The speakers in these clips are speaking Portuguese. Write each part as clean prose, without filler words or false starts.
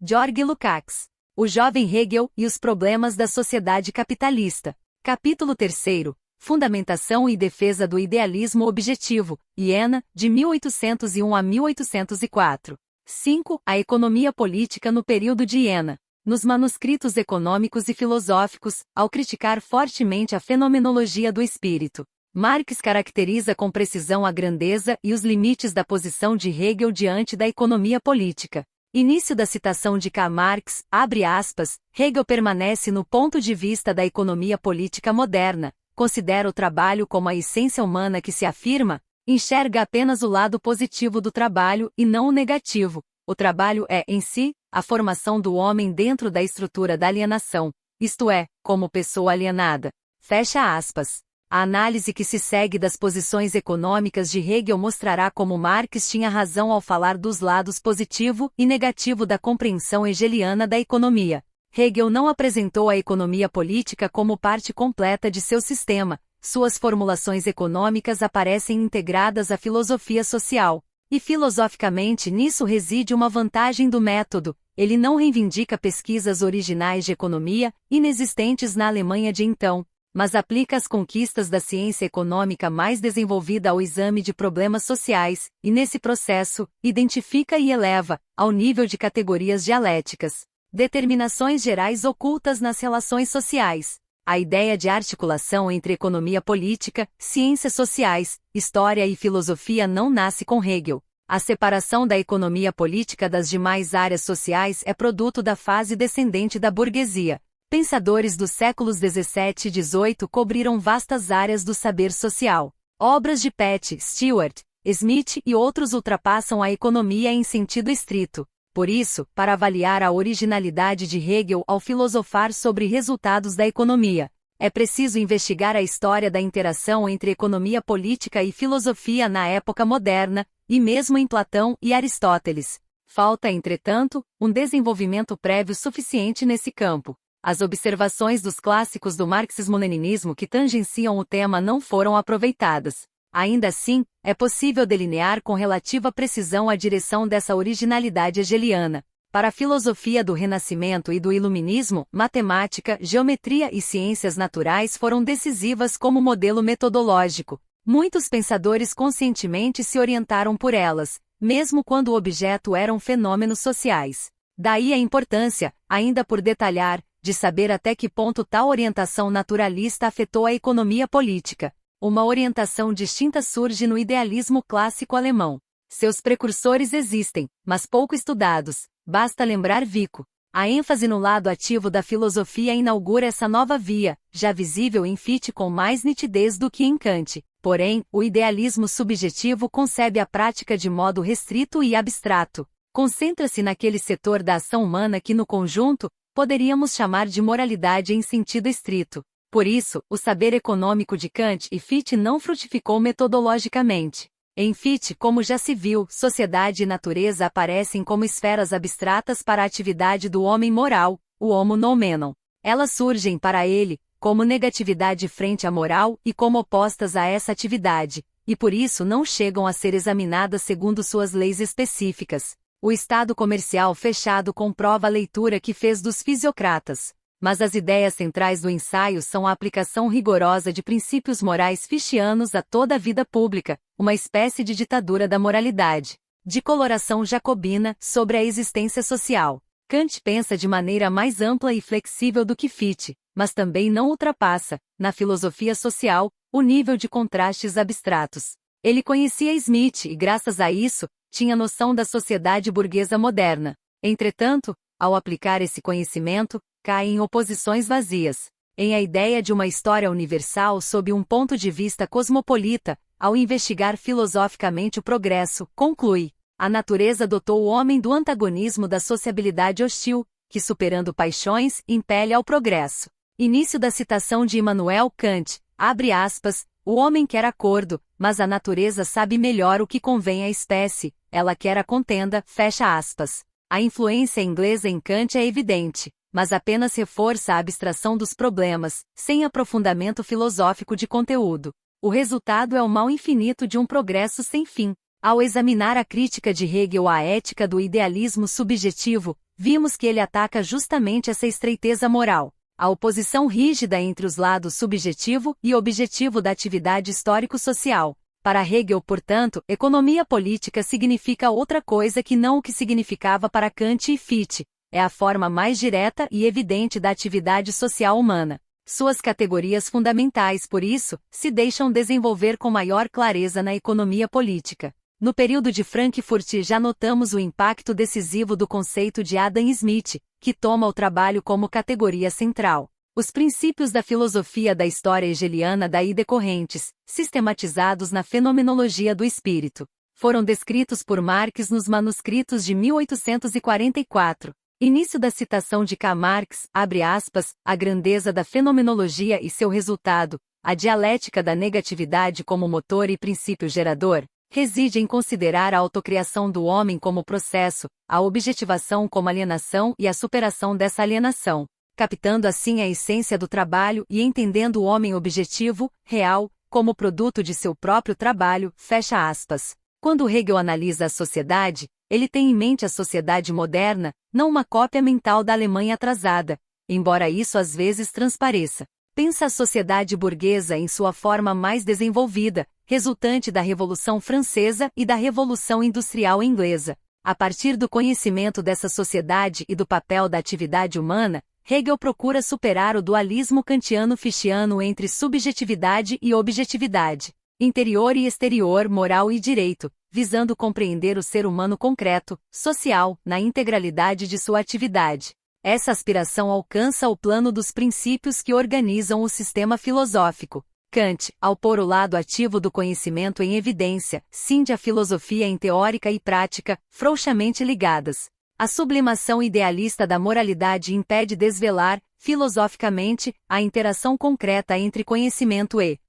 Georg Lukács. O jovem Hegel e os problemas da sociedade capitalista. Capítulo 3. Fundamentação e defesa do idealismo objetivo, Iena, de 1801 a 1804. 5. A economia política no período de Iena. Nos manuscritos econômicos e filosóficos, ao criticar fortemente a fenomenologia do espírito, Marx caracteriza com precisão a grandeza e os limites da posição de Hegel diante da economia política. Início da citação de Karl Marx, abre aspas, Hegel permanece no ponto de vista da economia política moderna, considera o trabalho como a essência humana que se afirma, enxerga apenas o lado positivo do trabalho e não o negativo. O trabalho é, em si, a formação do homem dentro da estrutura da alienação, isto é, como pessoa alienada. Fecha aspas. A análise que se segue das posições econômicas de Hegel mostrará como Marx tinha razão ao falar dos lados positivo e negativo da compreensão hegeliana da economia. Hegel não apresentou a economia política como parte completa de seu sistema, suas formulações econômicas aparecem integradas à filosofia social. E filosoficamente nisso reside uma vantagem do método, ele não reivindica pesquisas originais de economia, inexistentes na Alemanha de então, mas aplica as conquistas da ciência econômica mais desenvolvida ao exame de problemas sociais, e nesse processo, identifica e eleva, ao nível de categorias dialéticas, determinações gerais ocultas nas relações sociais. A ideia de articulação entre economia política, ciências sociais, história e filosofia não nasce com Hegel. A separação da economia política das demais áreas sociais é produto da fase descendente da burguesia. Pensadores dos séculos 17 e 18 cobriram vastas áreas do saber social. Obras de Pett, Stewart, Smith e outros ultrapassam a economia em sentido estrito. Por isso, para avaliar a originalidade de Hegel ao filosofar sobre resultados da economia, é preciso investigar a história da interação entre economia política e filosofia na época moderna, e mesmo em Platão e Aristóteles. Falta, entretanto, um desenvolvimento prévio suficiente nesse campo. As observações dos clássicos do marxismo-leninismo que tangenciam o tema não foram aproveitadas. Ainda assim, é possível delinear com relativa precisão a direção dessa originalidade hegeliana. Para a filosofia do Renascimento e do Iluminismo, matemática, geometria e ciências naturais foram decisivas como modelo metodológico. Muitos pensadores conscientemente se orientaram por elas, mesmo quando o objeto eram fenômenos sociais. Daí a importância, ainda por detalhar, de saber até que ponto tal orientação naturalista afetou a economia política. Uma orientação distinta surge no idealismo clássico alemão. Seus precursores existem, mas pouco estudados, basta lembrar Vico. A ênfase no lado ativo da filosofia inaugura essa nova via, já visível em Fichte com mais nitidez do que em Kant. Porém, o idealismo subjetivo concebe a prática de modo restrito e abstrato. Concentra-se naquele setor da ação humana que no conjunto, poderíamos chamar de moralidade em sentido estrito. Por isso, o saber econômico de Kant e Fichte não frutificou metodologicamente. Em Fichte, como já se viu, sociedade e natureza aparecem como esferas abstratas para a atividade do homem moral, o homo noumenon. Elas surgem para ele, como negatividade frente à moral e como opostas a essa atividade, e por isso não chegam a ser examinadas segundo suas leis específicas. O estado comercial fechado comprova a leitura que fez dos fisiocratas. Mas as ideias centrais do ensaio são a aplicação rigorosa de princípios morais fichtianos a toda a vida pública, uma espécie de ditadura da moralidade, de coloração jacobina, sobre a existência social. Kant pensa de maneira mais ampla e flexível do que Fichte, mas também não ultrapassa, na filosofia social, o nível de contrastes abstratos. Ele conhecia Smith e, graças a isso, tinha noção da sociedade burguesa moderna. Entretanto, ao aplicar esse conhecimento, cai em oposições vazias. Em a ideia de uma história universal sob um ponto de vista cosmopolita, ao investigar filosoficamente o progresso, conclui: a natureza dotou o homem do antagonismo da sociabilidade hostil, que superando paixões, impele ao progresso. Início da citação de Immanuel Kant, abre aspas, o homem quer acordo, mas a natureza sabe melhor o que convém à espécie, ela quer a contenda, fecha aspas. A influência inglesa em Kant é evidente, mas apenas reforça a abstração dos problemas, sem aprofundamento filosófico de conteúdo. O resultado é o mal infinito de um progresso sem fim. Ao examinar a crítica de Hegel à ética do idealismo subjetivo, vimos que ele ataca justamente essa estreiteza moral, a oposição rígida entre os lados subjetivo e objetivo da atividade histórico-social. Para Hegel, portanto, economia política significa outra coisa que não o que significava para Kant e Fichte. É a forma mais direta e evidente da atividade social humana. Suas categorias fundamentais, por isso, se deixam desenvolver com maior clareza na economia política. No período de Frankfurt já notamos o impacto decisivo do conceito de Adam Smith, que toma o trabalho como categoria central. Os princípios da filosofia da história hegeliana daí decorrentes, sistematizados na fenomenologia do espírito, foram descritos por Marx nos manuscritos de 1844. Início da citação de K. Marx, abre aspas, a grandeza da fenomenologia e seu resultado, a dialética da negatividade como motor e princípio gerador, reside em considerar a autocriação do homem como processo, a objetivação como alienação e a superação dessa alienação, captando assim a essência do trabalho e entendendo o homem objetivo, real, como produto de seu próprio trabalho, fecha aspas. Quando Hegel analisa a sociedade, ele tem em mente a sociedade moderna, não uma cópia mental da Alemanha atrasada, embora isso às vezes transpareça. Pensa a sociedade burguesa em sua forma mais desenvolvida, resultante da Revolução Francesa e da Revolução Industrial Inglesa. A partir do conhecimento dessa sociedade e do papel da atividade humana, Hegel procura superar o dualismo kantiano-fichtiano entre subjetividade e objetividade, interior e exterior, moral e direito, visando compreender o ser humano concreto, social, na integralidade de sua atividade. Essa aspiração alcança o plano dos princípios que organizam o sistema filosófico. Kant, ao pôr o lado ativo do conhecimento em evidência, cinde a filosofia em teórica e prática, frouxamente ligadas. A sublimação idealista da moralidade impede desvelar, filosoficamente, a interação concreta entre conhecimento e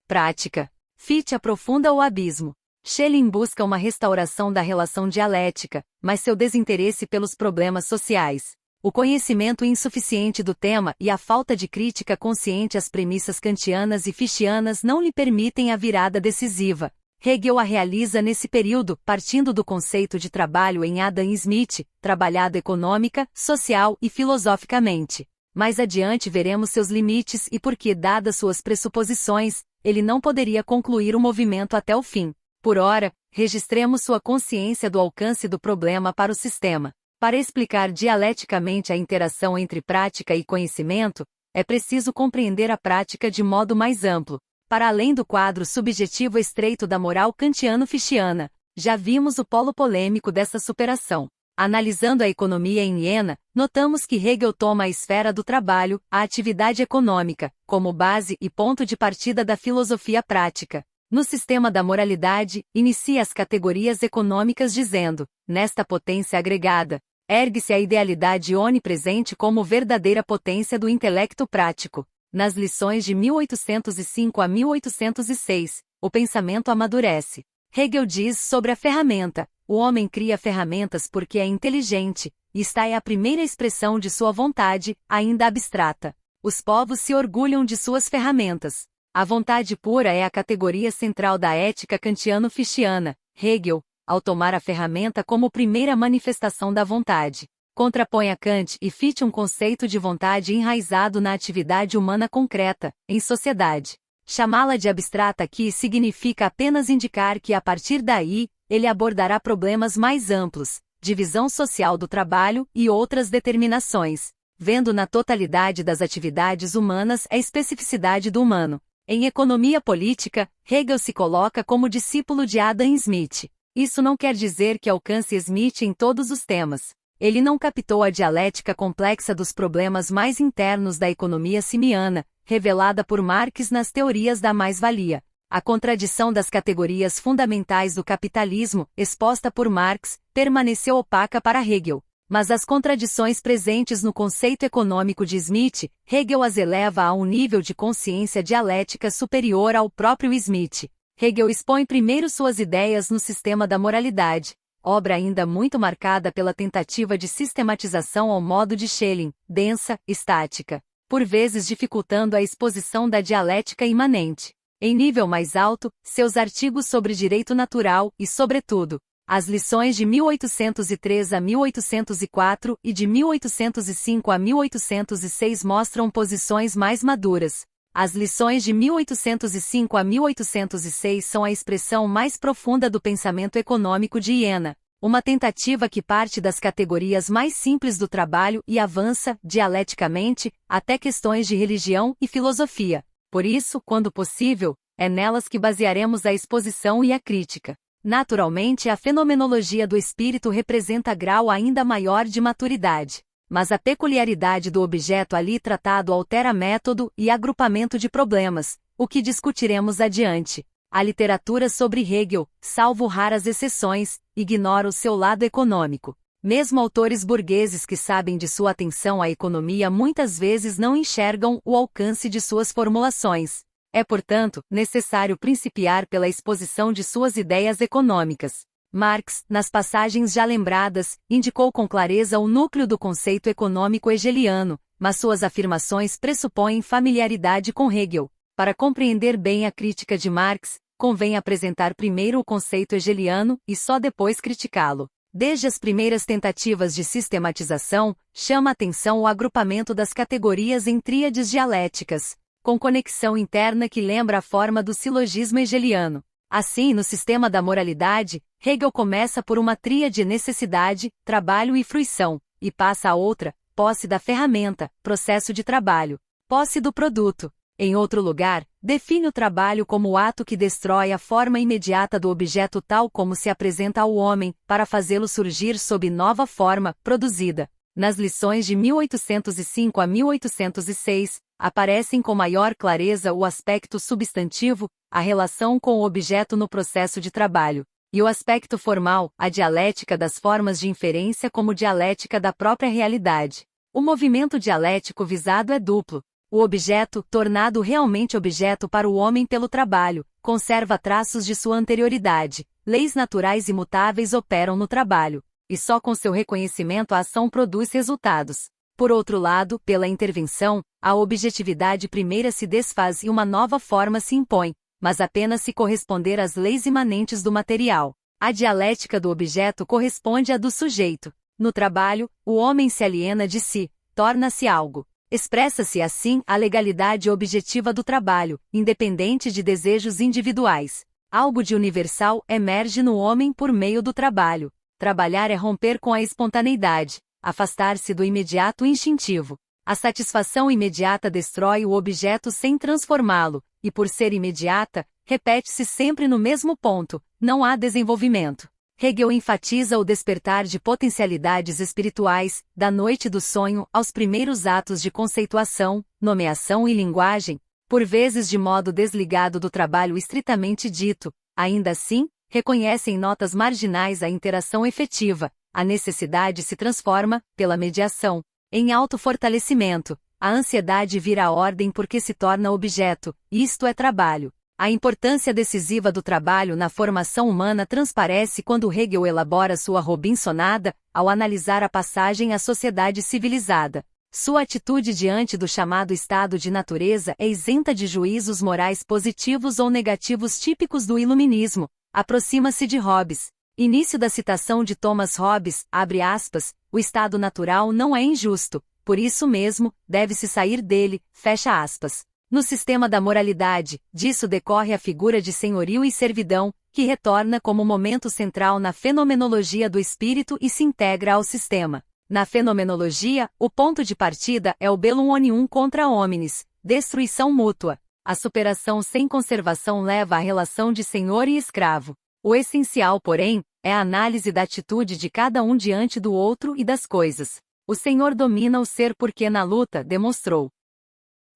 prática. Fichte aprofunda o abismo. Schelling busca uma restauração da relação dialética, mas seu desinteresse pelos problemas sociais, o conhecimento insuficiente do tema e a falta de crítica consciente às premissas kantianas e fichtianas não lhe permitem a virada decisiva. Hegel a realiza nesse período, partindo do conceito de trabalho em Adam Smith, trabalhado econômica, social e filosoficamente. Mais adiante veremos seus limites e por que, dadas suas pressuposições, ele não poderia concluir o movimento até o fim. Por ora, registremos sua consciência do alcance do problema para o sistema. Para explicar dialeticamente a interação entre prática e conhecimento, é preciso compreender a prática de modo mais amplo, para além do quadro subjetivo estreito da moral kantiano-fichtiana. Já vimos o polo polêmico dessa superação. Analisando a economia em Iena, notamos que Hegel toma a esfera do trabalho, a atividade econômica, como base e ponto de partida da filosofia prática. No sistema da moralidade, inicia as categorias econômicas dizendo, nesta potência agregada, ergue-se a idealidade onipresente como verdadeira potência do intelecto prático. Nas lições de 1805 a 1806, o pensamento amadurece. Hegel diz sobre a ferramenta, o homem cria ferramentas porque é inteligente, e esta é a primeira expressão de sua vontade, ainda abstrata. Os povos se orgulham de suas ferramentas. A vontade pura é a categoria central da ética kantiano-fichtiana. Hegel, ao tomar a ferramenta como primeira manifestação da vontade, contrapõe a Kant e Fichte um conceito de vontade enraizado na atividade humana concreta, em sociedade. Chamá-la de abstrata aqui significa apenas indicar que a partir daí, ele abordará problemas mais amplos, divisão social do trabalho e outras determinações, vendo na totalidade das atividades humanas a especificidade do humano. Em economia política, Hegel se coloca como discípulo de Adam Smith. Isso não quer dizer que alcance Smith em todos os temas. Ele não captou a dialética complexa dos problemas mais internos da economia simiana, revelada por Marx nas teorias da mais-valia. A contradição das categorias fundamentais do capitalismo, exposta por Marx, permaneceu opaca para Hegel. Mas as contradições presentes no conceito econômico de Smith, Hegel as eleva a um nível de consciência dialética superior ao próprio Smith. Hegel expõe primeiro suas ideias no sistema da moralidade, obra ainda muito marcada pela tentativa de sistematização ao modo de Schelling, densa, estática, por vezes dificultando a exposição da dialética imanente. Em nível mais alto, seus artigos sobre direito natural e, sobretudo, As lições de 1803 a 1804 e de 1805 a 1806 mostram posições mais maduras. As lições de 1805 a 1806 são a expressão mais profunda do pensamento econômico de Iena, uma tentativa que parte das categorias mais simples do trabalho e avança, dialeticamente, até questões de religião e filosofia. Por isso, quando possível, é nelas que basearemos a exposição e a crítica. Naturalmente, a fenomenologia do espírito representa grau ainda maior de maturidade. Mas a peculiaridade do objeto ali tratado altera método e agrupamento de problemas, o que discutiremos adiante. A literatura sobre Hegel, salvo raras exceções, ignora o seu lado econômico. Mesmo autores burgueses que sabem de sua atenção à economia muitas vezes não enxergam o alcance de suas formulações. É, portanto, necessário principiar pela exposição de suas ideias econômicas. Marx, nas passagens já lembradas, indicou com clareza o núcleo do conceito econômico hegeliano, mas suas afirmações pressupõem familiaridade com Hegel. Para compreender bem a crítica de Marx, convém apresentar primeiro o conceito hegeliano e só depois criticá-lo. Desde as primeiras tentativas de sistematização, chama atenção o agrupamento das categorias em tríades dialéticas, com conexão interna que lembra a forma do silogismo hegeliano. Assim, no sistema da moralidade, Hegel começa por uma tríade necessidade, trabalho e fruição, e passa a outra, posse da ferramenta, processo de trabalho, posse do produto. Em outro lugar, define o trabalho como o ato que destrói a forma imediata do objeto tal como se apresenta ao homem, para fazê-lo surgir sob nova forma, produzida. Nas lições de 1805 a 1806, aparecem com maior clareza o aspecto substantivo, a relação com o objeto no processo de trabalho, e o aspecto formal, a dialética das formas de inferência como dialética da própria realidade. O movimento dialético visado é duplo. O objeto, tornado realmente objeto para o homem pelo trabalho, conserva traços de sua anterioridade. Leis naturais imutáveis operam no trabalho, e só com seu reconhecimento a ação produz resultados. Por outro lado, pela intervenção, a objetividade primeira se desfaz e uma nova forma se impõe, mas apenas se corresponder às leis imanentes do material. A dialética do objeto corresponde à do sujeito. No trabalho, o homem se aliena de si, torna-se algo. Expressa-se assim a legalidade objetiva do trabalho, independente de desejos individuais. Algo de universal emerge no homem por meio do trabalho. Trabalhar é romper com a espontaneidade, afastar-se do imediato instintivo. A satisfação imediata destrói o objeto sem transformá-lo, e por ser imediata, repete-se sempre no mesmo ponto, não há desenvolvimento. Hegel enfatiza o despertar de potencialidades espirituais, da noite do sonho aos primeiros atos de conceituação, nomeação e linguagem, por vezes de modo desligado do trabalho estritamente dito. Ainda assim, reconhece em notas marginais a interação efetiva. A necessidade se transforma, pela mediação, em autofortalecimento. A ansiedade vira a ordem porque se torna objeto, isto é trabalho. A importância decisiva do trabalho na formação humana transparece quando Hegel elabora sua Robinsonada, ao analisar a passagem à sociedade civilizada. Sua atitude diante do chamado estado de natureza é isenta de juízos morais positivos ou negativos típicos do iluminismo. Aproxima-se de Hobbes. Início da citação de Thomas Hobbes, abre aspas, o estado natural não é injusto, por isso mesmo, deve-se sair dele, fecha aspas. No sistema da moralidade, disso decorre a figura de senhorio e servidão, que retorna como momento central na fenomenologia do espírito e se integra ao sistema. Na fenomenologia, o ponto de partida é o bellum omnium contra omnes, destruição mútua. A superação sem conservação leva à relação de senhor e escravo. O essencial, porém, é a análise da atitude de cada um diante do outro e das coisas. O senhor domina o ser porque na luta demonstrou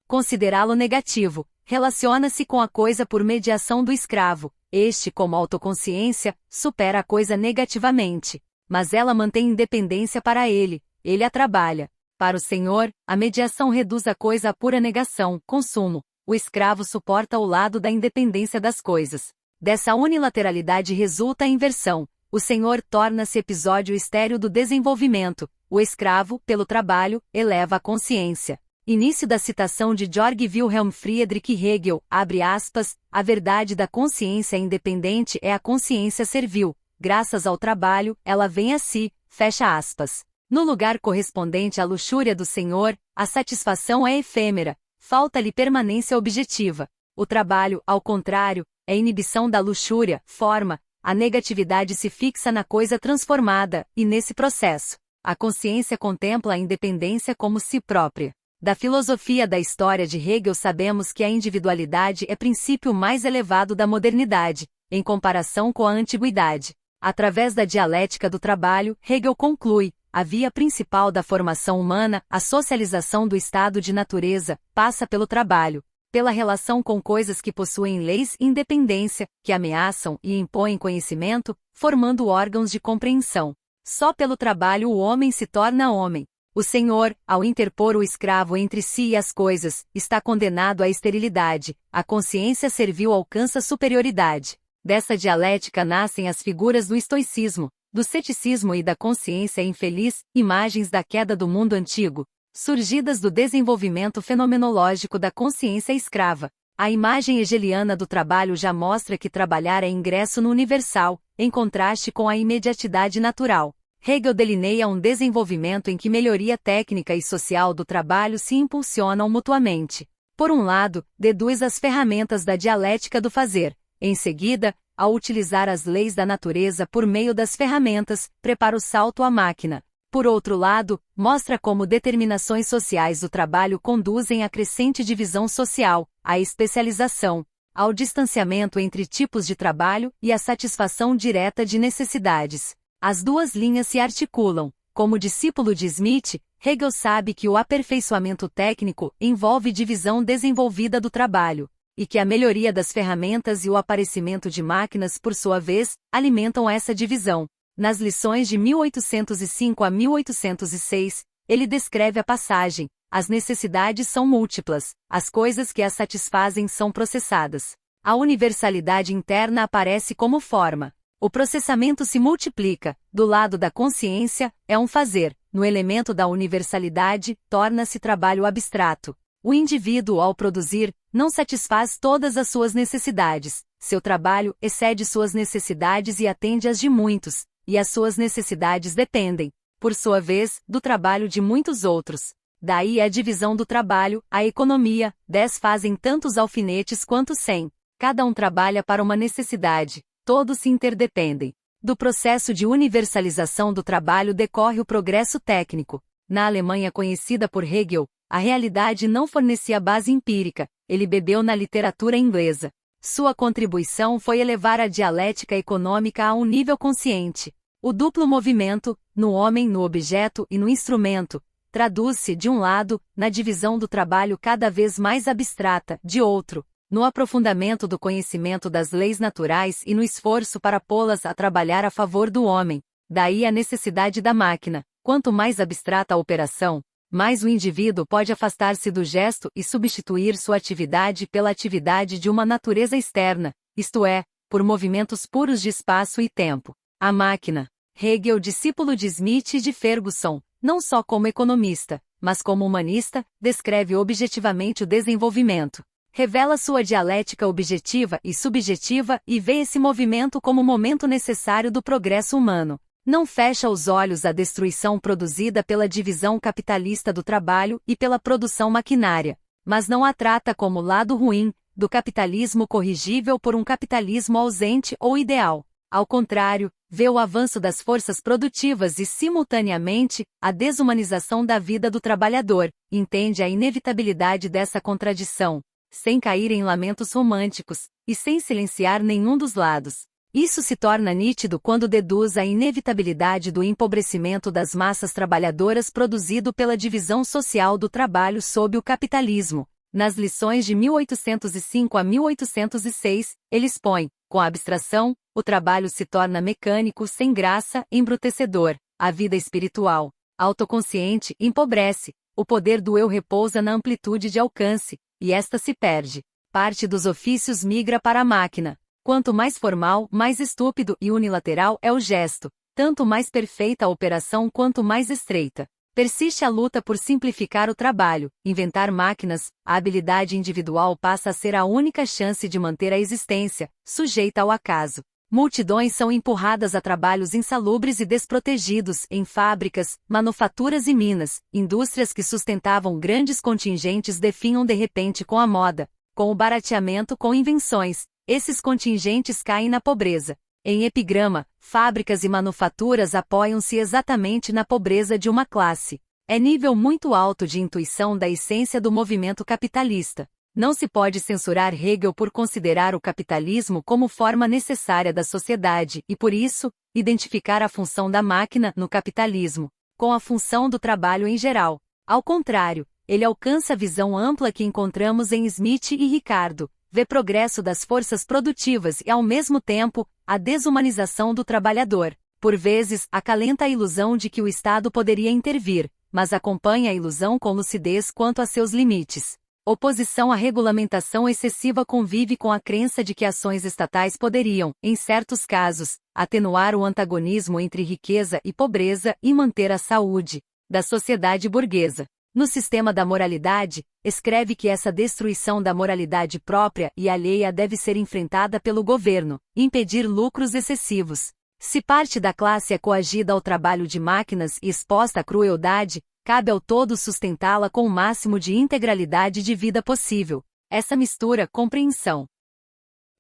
considerá-lo negativo, relaciona-se com a coisa por mediação do escravo. Este, como autoconsciência, supera a coisa negativamente, mas ela mantém independência para ele a trabalha. Para o senhor, a mediação reduz a coisa à pura negação, consumo. O escravo suporta o lado da independência das coisas. Dessa unilateralidade resulta a inversão. O senhor torna-se episódio estéril do desenvolvimento. O escravo, pelo trabalho, eleva a consciência. Início da citação de Georg Wilhelm Friedrich Hegel, abre aspas, a verdade da consciência independente é a consciência servil. graças ao trabalho, ela vem a si, fecha aspas. No lugar correspondente à luxúria do Senhor, a satisfação é efêmera, falta-lhe permanência objetiva. O trabalho, ao contrário, é inibição da luxúria, forma, a negatividade se fixa na coisa transformada, e nesse processo, a consciência contempla a independência como si própria. Da filosofia da história de Hegel sabemos que a individualidade é princípio mais elevado da modernidade, em comparação com a antiguidade. Através da dialética do trabalho, Hegel conclui: a via principal da formação humana, a socialização do estado de natureza, passa pelo trabalho, pela relação com coisas que possuem leis e independência, que ameaçam e impõem conhecimento, formando órgãos de compreensão. Só pelo trabalho o homem se torna homem. O Senhor, ao interpor o escravo entre si e as coisas, está condenado à esterilidade. A consciência servil alcança superioridade. Dessa dialética nascem as figuras do estoicismo, do ceticismo e da consciência infeliz, imagens da queda do mundo antigo, surgidas do desenvolvimento fenomenológico da consciência escrava. A imagem hegeliana do trabalho já mostra que trabalhar é ingresso no universal, em contraste com a imediatidade natural. Hegel delineia um desenvolvimento em que melhoria técnica e social do trabalho se impulsionam mutuamente. Por um lado, deduz as ferramentas da dialética do fazer. Em seguida, ao utilizar as leis da natureza por meio das ferramentas, prepara o salto à máquina. Por outro lado, mostra como determinações sociais do trabalho conduzem à crescente divisão social, à especialização, ao distanciamento entre tipos de trabalho e à satisfação direta de necessidades. As duas linhas se articulam. Como discípulo de Smith, Hegel sabe que o aperfeiçoamento técnico envolve divisão desenvolvida do trabalho, e que a melhoria das ferramentas e o aparecimento de máquinas, por sua vez, alimentam essa divisão. Nas lições de 1805 a 1806, ele descreve a passagem: as necessidades são múltiplas, as coisas que as satisfazem são processadas. A universalidade interna aparece como forma. O processamento se multiplica, do lado da consciência, é um fazer, no elemento da universalidade, torna-se trabalho abstrato. O indivíduo, ao produzir, não satisfaz todas as suas necessidades, seu trabalho excede suas necessidades e atende às de muitos, e as suas necessidades dependem, por sua vez, do trabalho de muitos outros. Daí a divisão do trabalho, a economia: 10 fazem tantos alfinetes quanto 100. Cada um trabalha para uma necessidade. Todos se interdependem. Do processo de universalização do trabalho decorre o progresso técnico. Na Alemanha conhecida por Hegel, a realidade não fornecia base empírica, ele bebeu na literatura inglesa. Sua contribuição foi elevar a dialética econômica a um nível consciente. O duplo movimento, no homem, no objeto e no instrumento, traduz-se, de um lado, na divisão do trabalho cada vez mais abstrata, de outro, no aprofundamento do conhecimento das leis naturais e no esforço para pô-las a trabalhar a favor do homem. Daí a necessidade da máquina. Quanto mais abstrata a operação, mais o indivíduo pode afastar-se do gesto e substituir sua atividade pela atividade de uma natureza externa, isto é, por movimentos puros de espaço e tempo. A máquina. Hegel, discípulo de Smith e de Ferguson, não só como economista, mas como humanista, descreve objetivamente o desenvolvimento. Revela sua dialética objetiva e subjetiva e vê esse movimento como momento necessário do progresso humano. Não fecha os olhos à destruição produzida pela divisão capitalista do trabalho e pela produção maquinária, mas não a trata como lado ruim do capitalismo corrigível por um capitalismo ausente ou ideal. Ao contrário, vê o avanço das forças produtivas e, simultaneamente, a desumanização da vida do trabalhador. Entende a inevitabilidade dessa contradição, sem cair em lamentos românticos, e sem silenciar nenhum dos lados. Isso se torna nítido quando deduz a inevitabilidade do empobrecimento das massas trabalhadoras produzido pela divisão social do trabalho sob o capitalismo. Nas lições de 1805 a 1806, ele expõe: com a abstração, o trabalho se torna mecânico, sem graça, embrutecedor. A vida espiritual, autoconsciente, empobrece. O poder do eu repousa na amplitude de alcance, e esta se perde. Parte dos ofícios migra para a máquina. Quanto mais formal, mais estúpido e unilateral é o gesto, tanto mais perfeita a operação quanto mais estreita. Persiste a luta por simplificar o trabalho, inventar máquinas. A habilidade individual passa a ser a única chance de manter a existência, sujeita ao acaso. Multidões são empurradas a trabalhos insalubres e desprotegidos em fábricas, manufaturas e minas. Indústrias que sustentavam grandes contingentes definham de repente com a moda, com o barateamento, com invenções. Esses contingentes caem na pobreza. Em epigrama, fábricas e manufaturas apoiam-se exatamente na pobreza de uma classe. É nível muito alto de intuição da essência do movimento capitalista. Não se pode censurar Hegel por considerar o capitalismo como forma necessária da sociedade e, por isso, identificar a função da máquina no capitalismo com a função do trabalho em geral. Ao contrário, ele alcança a visão ampla que encontramos em Smith e Ricardo, vê progresso das forças produtivas e, ao mesmo tempo, a desumanização do trabalhador. Por vezes, acalenta a ilusão de que o Estado poderia intervir, mas acompanha a ilusão com lucidez quanto a seus limites. Oposição à regulamentação excessiva convive com a crença de que ações estatais poderiam, em certos casos, atenuar o antagonismo entre riqueza e pobreza e manter a saúde da sociedade burguesa. No sistema da moralidade, escreve que essa destruição da moralidade própria e alheia deve ser enfrentada pelo governo, impedir lucros excessivos. Se parte da classe é coagida ao trabalho de máquinas e exposta à crueldade, cabe ao todo sustentá-la com o máximo de integralidade de vida possível. Essa mistura, compreensão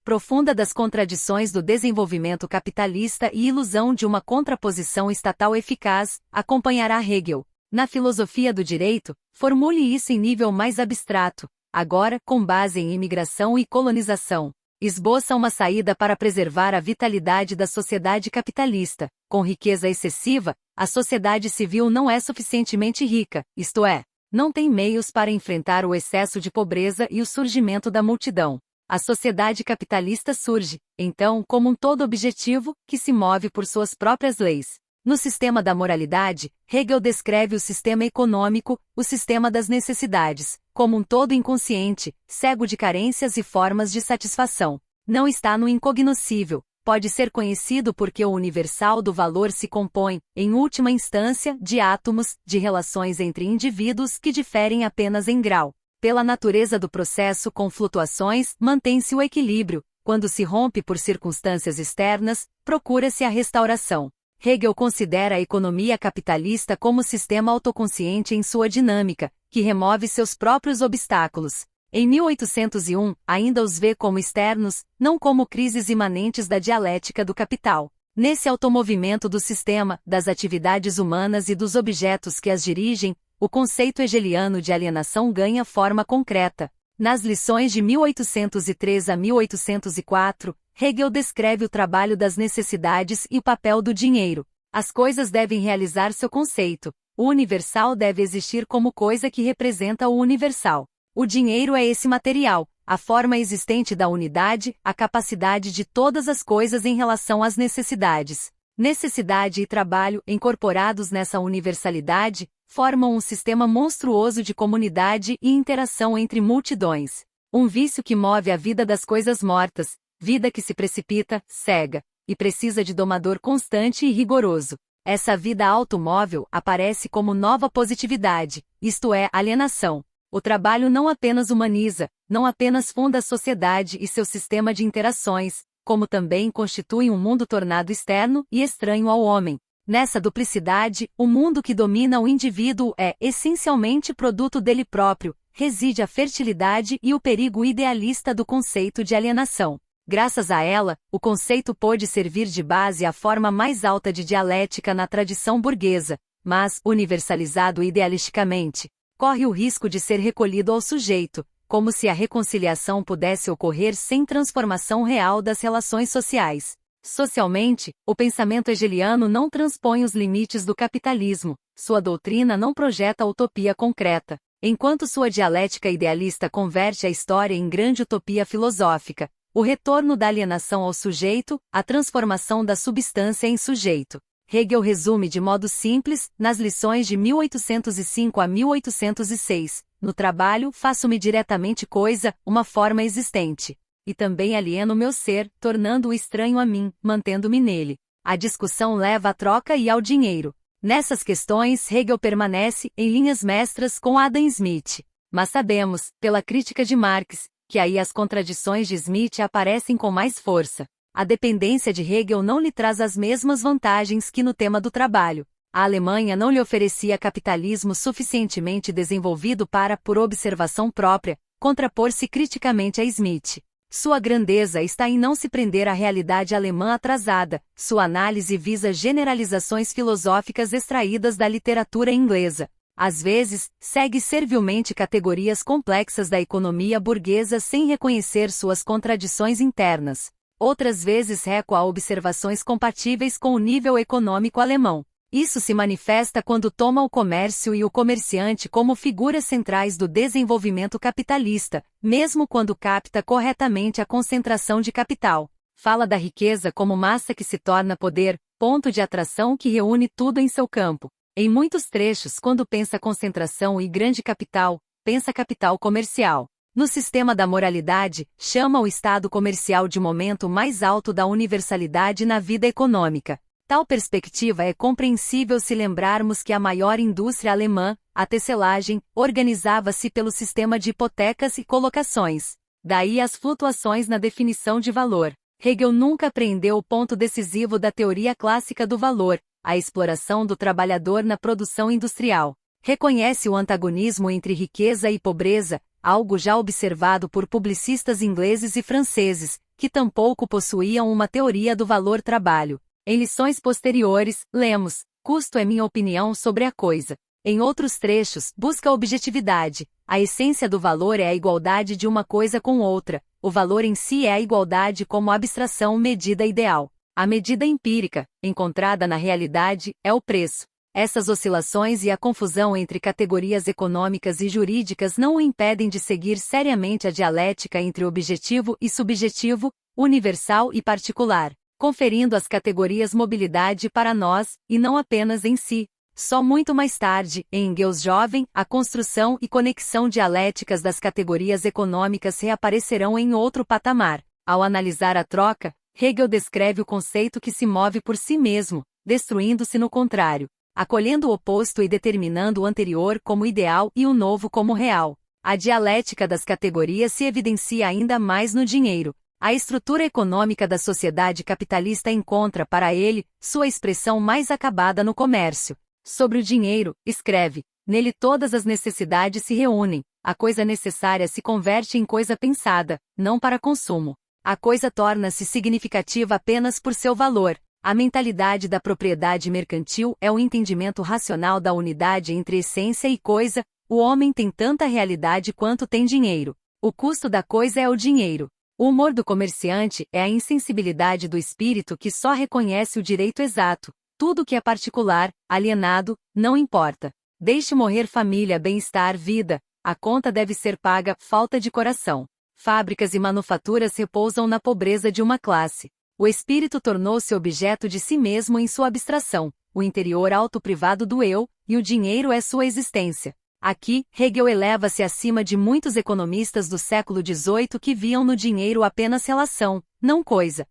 profunda das contradições do desenvolvimento capitalista e ilusão de uma contraposição estatal eficaz, acompanhará Hegel. Na filosofia do direito, formule isso em nível mais abstrato, agora, com base em imigração e colonização. Esboça uma saída para preservar a vitalidade da sociedade capitalista. Com riqueza excessiva, a sociedade civil não é suficientemente rica, isto é, não tem meios para enfrentar o excesso de pobreza e o surgimento da multidão. A sociedade capitalista surge, então, como um todo objetivo, que se move por suas próprias leis. No sistema da moralidade, Hegel descreve o sistema econômico, o sistema das necessidades, como um todo inconsciente, cego de carências e formas de satisfação. Não está no incognoscível, pode ser conhecido porque o universal do valor se compõe, em última instância, de átomos, de relações entre indivíduos que diferem apenas em grau. Pela natureza do processo com flutuações, mantém-se o equilíbrio. Quando se rompe por circunstâncias externas, procura-se a restauração. Hegel considera a economia capitalista como sistema autoconsciente em sua dinâmica, que remove seus próprios obstáculos. Em 1801, ainda os vê como externos, não como crises imanentes da dialética do capital. Nesse automovimento do sistema, das atividades humanas e dos objetos que as dirigem, o conceito hegeliano de alienação ganha forma concreta. Nas lições de 1803 a 1804, Hegel descreve o trabalho das necessidades e o papel do dinheiro. As coisas devem realizar seu conceito. O universal deve existir como coisa que representa o universal. O dinheiro é esse material, a forma existente da unidade, a capacidade de todas as coisas em relação às necessidades. Necessidade e trabalho, incorporados nessa universalidade, formam um sistema monstruoso de comunidade e interação entre multidões. Um vício que move a vida das coisas mortas, vida que se precipita, cega, e precisa de domador constante e rigoroso. Essa vida automóvel aparece como nova positividade, isto é, alienação. O trabalho não apenas humaniza, não apenas funda a sociedade e seu sistema de interações, como também constitui um mundo tornado externo e estranho ao homem. Nessa duplicidade, o mundo que domina o indivíduo é, essencialmente, produto dele próprio, reside a fertilidade e o perigo idealista do conceito de alienação. Graças a ela, o conceito pôde servir de base à forma mais alta de dialética na tradição burguesa, mas, universalizado idealisticamente, corre o risco de ser recolhido ao sujeito, como se a reconciliação pudesse ocorrer sem transformação real das relações sociais. Socialmente, o pensamento hegeliano não transpõe os limites do capitalismo, sua doutrina não projeta utopia concreta, enquanto sua dialética idealista converte a história em grande utopia filosófica, o retorno da alienação ao sujeito, a transformação da substância em sujeito. Hegel resume de modo simples, nas lições de 1805 a 1806, no trabalho faço-me diretamente coisa, uma forma existente. E também alieno meu ser, tornando-o estranho a mim, mantendo-me nele. A discussão leva à troca e ao dinheiro. Nessas questões Hegel permanece, em linhas mestras, com Adam Smith. Mas sabemos, pela crítica de Marx, que aí as contradições de Smith aparecem com mais força. A dependência de Hegel não lhe traz as mesmas vantagens que no tema do trabalho. A Alemanha não lhe oferecia capitalismo suficientemente desenvolvido para, por observação própria, contrapor-se criticamente a Smith. Sua grandeza está em não se prender à realidade alemã atrasada, sua análise visa generalizações filosóficas extraídas da literatura inglesa. Às vezes, segue servilmente categorias complexas da economia burguesa sem reconhecer suas contradições internas. Outras vezes recua a observações compatíveis com o nível econômico alemão. Isso se manifesta quando toma o comércio e o comerciante como figuras centrais do desenvolvimento capitalista, mesmo quando capta corretamente a concentração de capital. Fala da riqueza como massa que se torna poder, ponto de atração que reúne tudo em seu campo. Em muitos trechos, quando pensa concentração e grande capital, pensa capital comercial. No sistema da moralidade, chama o estado comercial de momento mais alto da universalidade na vida econômica. Tal perspectiva é compreensível se lembrarmos que a maior indústria alemã, a tecelagem, organizava-se pelo sistema de hipotecas e colocações. Daí as flutuações na definição de valor. Hegel nunca apreendeu o ponto decisivo da teoria clássica do valor, a exploração do trabalhador na produção industrial. Reconhece o antagonismo entre riqueza e pobreza, algo já observado por publicistas ingleses e franceses, que tampouco possuíam uma teoria do valor-trabalho. Em lições posteriores, lemos: custo é minha opinião sobre a coisa. Em outros trechos, busca objetividade. A essência do valor é a igualdade de uma coisa com outra. O valor em si é a igualdade como abstração medida ideal. A medida empírica, encontrada na realidade, é o preço. Essas oscilações e a confusão entre categorias econômicas e jurídicas não o impedem de seguir seriamente a dialética entre objetivo e subjetivo, universal e particular, conferindo às categorias mobilidade para nós, e não apenas em si. Só muito mais tarde, em Engels jovem, a construção e conexão dialéticas das categorias econômicas reaparecerão em outro patamar. Ao analisar a troca, Hegel descreve o conceito que se move por si mesmo, destruindo-se no contrário, acolhendo o oposto e determinando o anterior como ideal e o novo como real. A dialética das categorias se evidencia ainda mais no dinheiro. A estrutura econômica da sociedade capitalista encontra para ele sua expressão mais acabada no comércio. Sobre o dinheiro, escreve: nele todas as necessidades se reúnem, a coisa necessária se converte em coisa pensada, não para consumo. A coisa torna-se significativa apenas por seu valor. A mentalidade da propriedade mercantil é o entendimento racional da unidade entre essência e coisa. O homem tem tanta realidade quanto tem dinheiro. O custo da coisa é o dinheiro. O humor do comerciante é a insensibilidade do espírito que só reconhece o direito exato. Tudo que é particular, alienado, não importa. Deixe morrer família, bem-estar, vida. A conta deve ser paga, falta de coração. Fábricas e manufaturas repousam na pobreza de uma classe. O espírito tornou-se objeto de si mesmo em sua abstração, o interior autoprivado do eu, e o dinheiro é sua existência. Aqui, Hegel eleva-se acima de muitos economistas do século XVIII que viam no dinheiro apenas relação, não coisa.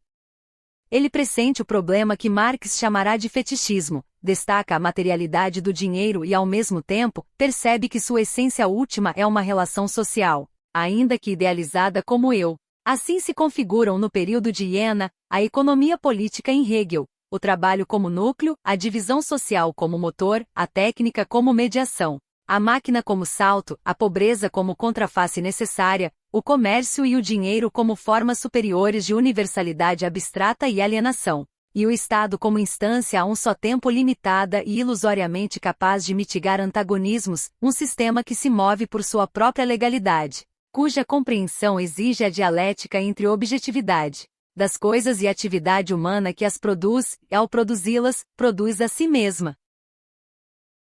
Ele pressente o problema que Marx chamará de fetichismo, destaca a materialidade do dinheiro e, ao mesmo tempo, percebe que sua essência última é uma relação social, ainda que idealizada como eu. Assim se configuram no período de Iena, a economia política em Hegel, o trabalho como núcleo, a divisão social como motor, a técnica como mediação, a máquina como salto, a pobreza como contraface necessária, o comércio e o dinheiro como formas superiores de universalidade abstrata e alienação, e o Estado como instância a um só tempo limitada e ilusoriamente capaz de mitigar antagonismos, um sistema que se move por sua própria legalidade, cuja compreensão exige a dialética entre objetividade das coisas e atividade humana que as produz, e ao produzi-las, produz a si mesma.